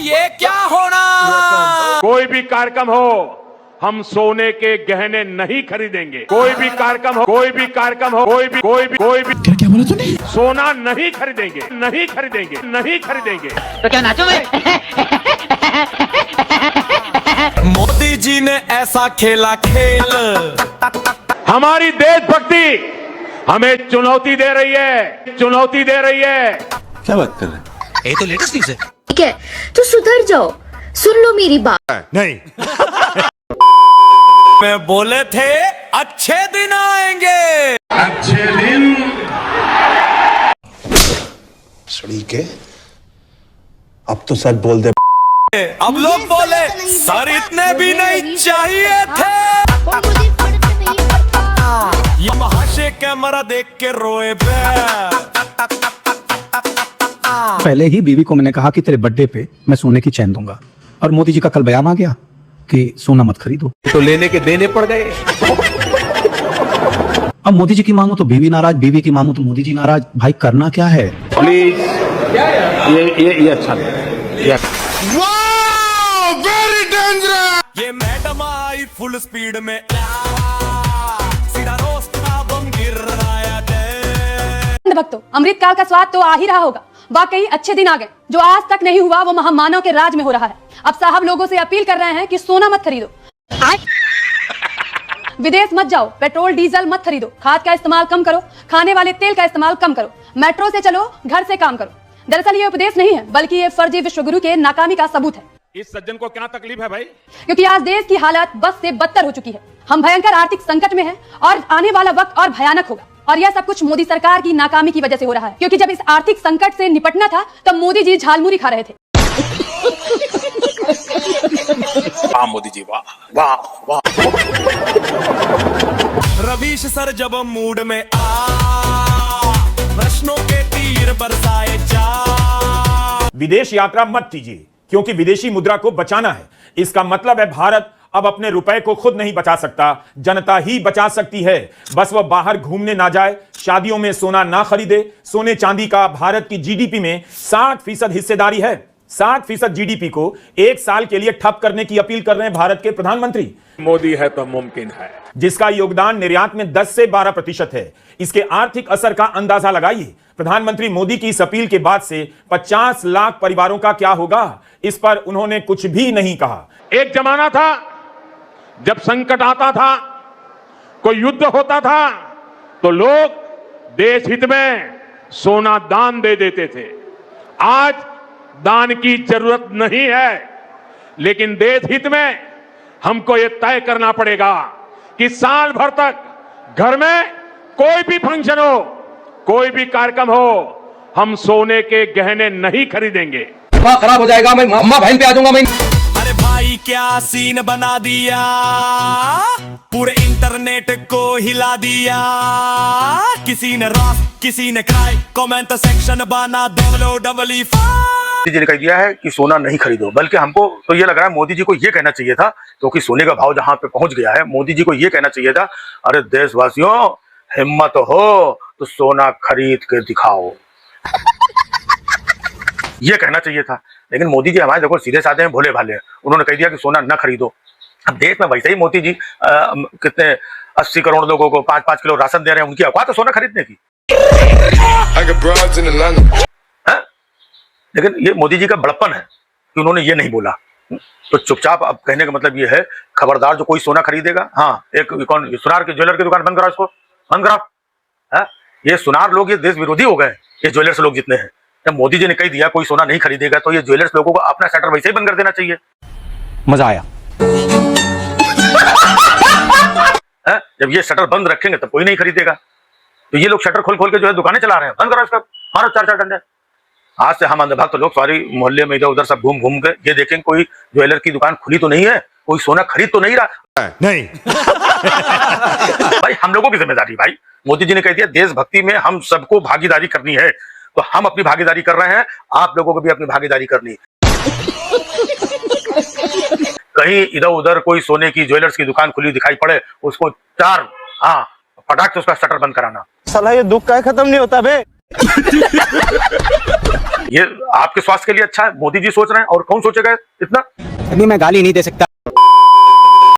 ये क्या होना। कोई भी कार्यक्रम हो, हम सोने के गहने नहीं खरीदेंगे। कोई भी कार्यक्रम हो, कोई भी कार्यक्रम हो, कोई भी क्या बोला तूने? सोना नहीं खरीदेंगे, नहीं खरीदेंगे, नहीं खरीदेंगे। तो क्या नाचो मैं? मोदी जी ने ऐसा खेला खेल। हमारी देशभक्ति हमें चुनौती दे रही है, चुनौती दे रही है। क्या बात कर रहे हैं? ये तो लेटेस्ट न्यूज़ है। ठीक है, तो सुधर जाओ, सुन लो मेरी बात। नहीं। मैं बोले थे अच्छे दिन आएंगे। अच्छे दिन सड़ी के अब तो सच बोल दे। अब लोग बोले सर इतने भी नहीं चाहिए थे। ये महाशय कैमरा देख के रोए बे। पहले ही बीवी को मैंने कहा कि तेरे बर्थडे पे मैं सोने की चैन दूंगा, और मोदी जी का कल बयान आ गया कि सोना मत खरीदो। तो लेने के देने पड़ गए। अब मोदी जी की मांगो तो बीवी नाराज, बीवी की मांगो तो मोदी जी नाराज। भाई करना क्या है? प्लीज ये अच्छा नहीं। ये मैडम आई फुल स्पीड में, सीधा रोस्ट का बम गिर रहा है। भक्तों, अमृत काल का स्वाद तो आ ही रहा होगा। वाकई अच्छे दिन आ गए। जो आज तक नहीं हुआ वो महामानव के राज में हो रहा है। अब साहब लोगों से अपील कर रहे हैं कि सोना मत खरीदो, विदेश मत जाओ, पेट्रोल डीजल मत खरीदो, खाद का इस्तेमाल कम करो, खाने वाले तेल का इस्तेमाल कम करो, मेट्रो से चलो, घर से काम करो। दरअसल ये उपदेश नहीं है, बल्कि ये फर्जी विश्वगुरु के नाकामी का सबूत है। इस सज्जन को क्या तकलीफ है भाई? क्योंकि आज देश की हालत बस से बदतर हो चुकी है। हम भयंकर आर्थिक संकट में हैं और आने वाला वक्त और भयानक होगा। और यह सब कुछ मोदी सरकार की नाकामी की वजह से हो रहा है। क्योंकि जब इस आर्थिक संकट से निपटना था तब मोदी जी झालमुरी खा रहे थे। वाह मोदी जी, वाह वाह वाह। रवीश सर जब मूड में प्रश्नों के तीर बरसाए जा। विदेश यात्रा मत कीजिए, क्योंकि विदेशी मुद्रा को बचाना है। इसका मतलब है भारत अब अपने रुपए को खुद नहीं बचा सकता, जनता ही बचा सकती है। बस वह बाहर घूमने ना जाए, शादियों में सोना ना खरीदे। सोने चांदी का भारत की जीडीपी में 60% हिस्सेदारी है। 60% जीडीपी को एक साल के लिए ठप करने की अपील कर रहे हैं भारत के प्रधानमंत्री। मोदी है तो मुमकिन है। जिसका योगदान निर्यात में 10 से 12% है। इसके आर्थिक असर का अंदाजा लगाइए। प्रधानमंत्री मोदी की इस अपील के बाद से 50 लाख परिवारों का क्या होगा, इस पर उन्होंने कुछ भी नहीं कहा। एक जमाना था जब संकट आता था, कोई युद्ध होता था, तो लोग देश हित में सोना दान दे देते थे। आज दान की जरूरत नहीं है, लेकिन देश हित में हमको यह तय करना पड़ेगा कि साल भर तक घर में कोई भी फंक्शन हो, कोई भी कार्यक्रम हो, हम सोने के गहने नहीं खरीदेंगे। खराब हो जाएगा, मैं अम्मा बहन पे आ जाऊंगा मैं। अरे भाई क्या सीन बना दिया, पूरे इंटरनेट को हिला दिया। किसी ने रॉक, किसी ने क्राई, कमेंट सेक्शन बना डबली। मोदी जी ने कह दिया है कि सोना नहीं खरीदो। बल्कि हमको तो ये लग रहा है मोदी जी को ये कहना चाहिए था, क्योंकि सोने का भाव जहां पे पहुंच गया है, मोदी जी को ये कहना चाहिए था, अरे देशवासियों हिम्मत हो तो सोना खरीद के दिखाओ। ये कहना चाहिए था। लेकिन मोदी जी हमारे देखो सीधे साधे हैं, भोले भाले हैं। उन्होंने कह दिया कि सोना न खरीदो। अब देश में वैसे ही मोदी जी कितने 80 करोड़ लोगों को 5-5 किलो राशन दे रहे हैं, उनकी औकात है सोना खरीदने की। लेकिन ये मोदी जी का बड़प्पन है कि उन्होंने ये नहीं बोला। तो चुपचाप अब कहने का मतलब ये है, खबरदार जो कोई सोना खरीदेगा, हाँ एक कौन सुनार के ज्वेलर की दुकान बंद करा, इसको बंद करा। ये सुनार लोग ये देश विरोधी हो गए, ये ज्वेलर्स लोग जितने हैं। जब मोदी जी ने कह दिया कोई सोना नहीं खरीदेगा, तो ये ज्वेलर्स लोगों को अपना शटर वैसे ही बंद कर देना चाहिए। मजा आया। जब ये शटर बंद रखेंगे तब कोई नहीं खरीदेगा। तो ये लोग शटर खोल खोल के जो है दुकानें चला रहे हैं, बंद करो इसका, मारो 4-4 डंडे। आज से हम अंधभक्त लोग सॉरी मोहल्ले में इधर उधर सब घूम घूम के ये देखेंगे कोई ज्वेलर की दुकान खुली तो नहीं है, कोई सोना खरीद तो नहीं रहा। नहीं। भाई हम लोगों की जिम्मेदारी, भाई मोदी जी ने कह दिया देशभक्ति में हम सबको भागीदारी करनी है, तो हम अपनी भागीदारी कर रहे हैं, आप लोगों को भी अपनी भागीदारी करनी। कहीं इधर उधर कोई सोने की ज्वेलर्स की दुकान खुली दिखाई पड़े, उसको 4 फटाक से उसका शटर बंद कराना। साला ये दुख का खत्म नहीं होता बे। ये आपके स्वास्थ्य के लिए अच्छा है, मोदी जी सोच रहे हैं, और कौन सोचेगा इतना? अभी मैं गाली नहीं दे सकता।